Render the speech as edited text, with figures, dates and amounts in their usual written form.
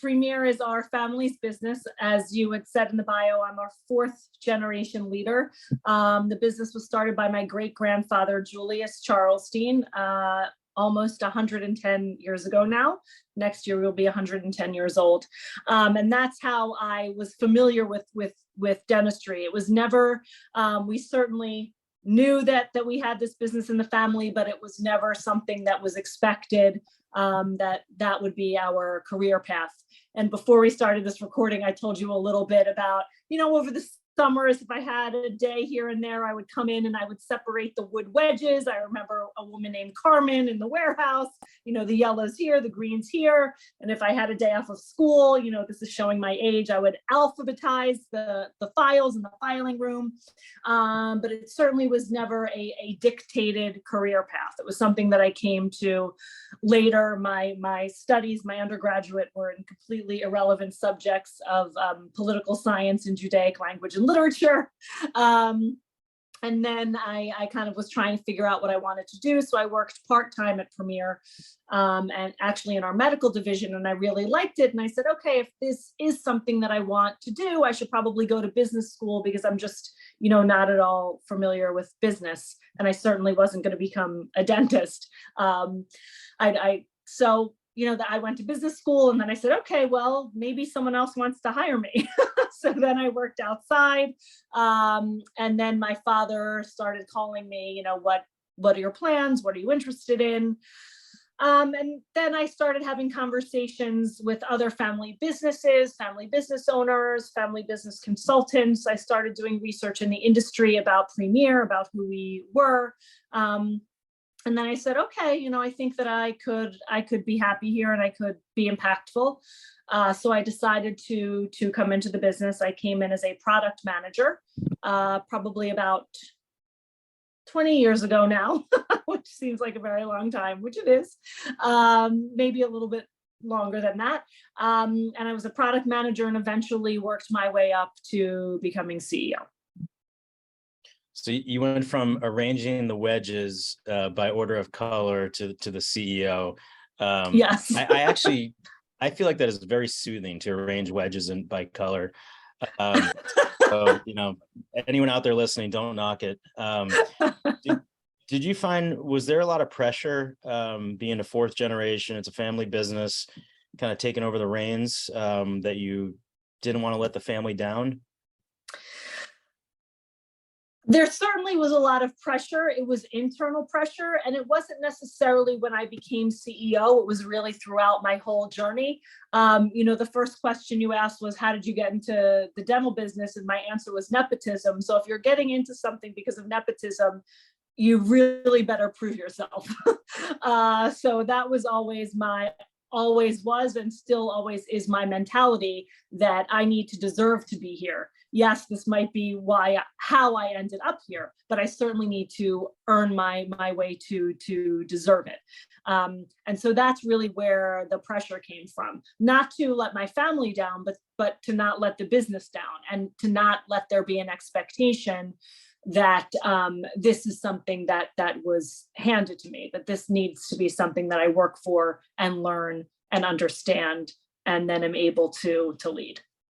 Premier is our family's business. As you had said in the bio, I'm our fourth generation leader. The business was started by my great grandfather, Julius Charlestein, almost 110 years ago now. Next year we'll be 110 years old. And that's how I was familiar with dentistry. It was never, we certainly knew that we had this business in the family, but it was never something that was expected, that would be our career path. And before we started this recording, I told you a little bit about, over the summers, if I had a day here and there, I would come in and I would separate the wood wedges. I remember a woman named Carmen in the warehouse, the yellows here, the greens here. And if I had a day off of school, this is showing my age, I would alphabetize the files in the filing room. But it certainly was never a dictated career path. It was something that I came to later. My studies, my undergraduate, were in completely irrelevant subjects of political science and Judaic language and literature. And then I kind of was trying to figure out what I wanted to do. So I worked part-time at Premier, and actually in our medical division, and I really liked it. And I said, okay, if this is something that I want to do, I should probably go to business school, because I'm just, not at all familiar with business. And I certainly wasn't going to become a dentist. That I went to business school, and then I said, okay, well, maybe someone else wants to hire me. So then I worked outside. And then my father started calling me, what are your plans? What are you interested in? And then I started having conversations with other family businesses, family business owners, family business consultants. I started doing research in the industry about Premier, about who we were. And then I said, okay, I think that I could be happy here and I could be impactful. So I decided to come into the business. I came in as a product manager, probably about 20 years ago now, which seems like a very long time, which it is, maybe a little bit longer than that. And I was a product manager and eventually worked my way up to becoming CEO. So you went from arranging the wedges by order of color to the CEO. Yes. I feel like that is very soothing to arrange wedges by color. So, anyone out there listening, don't knock it. Did you find, was there a lot of pressure being a fourth generation? It's a family business, kind of taking over the reins, that you didn't want to let the family down? There certainly was a lot of pressure. It was internal pressure, and it wasn't necessarily when I became CEO. It was really throughout my whole journey. The first question you asked was, how did you get into the dental business? And my answer was nepotism. So if you're getting into something because of nepotism, you really better prove yourself. So that was always was and still always is my mentality, that I need to deserve to be here. Yes, this might be how I ended up here, but I certainly need to earn my way to deserve it. And so that's really where the pressure came from, not to let my family down, but to not let the business down, and to not let there be an expectation that this is something that was handed to me, that this needs to be something that I work for and learn and understand, and then am able to lead.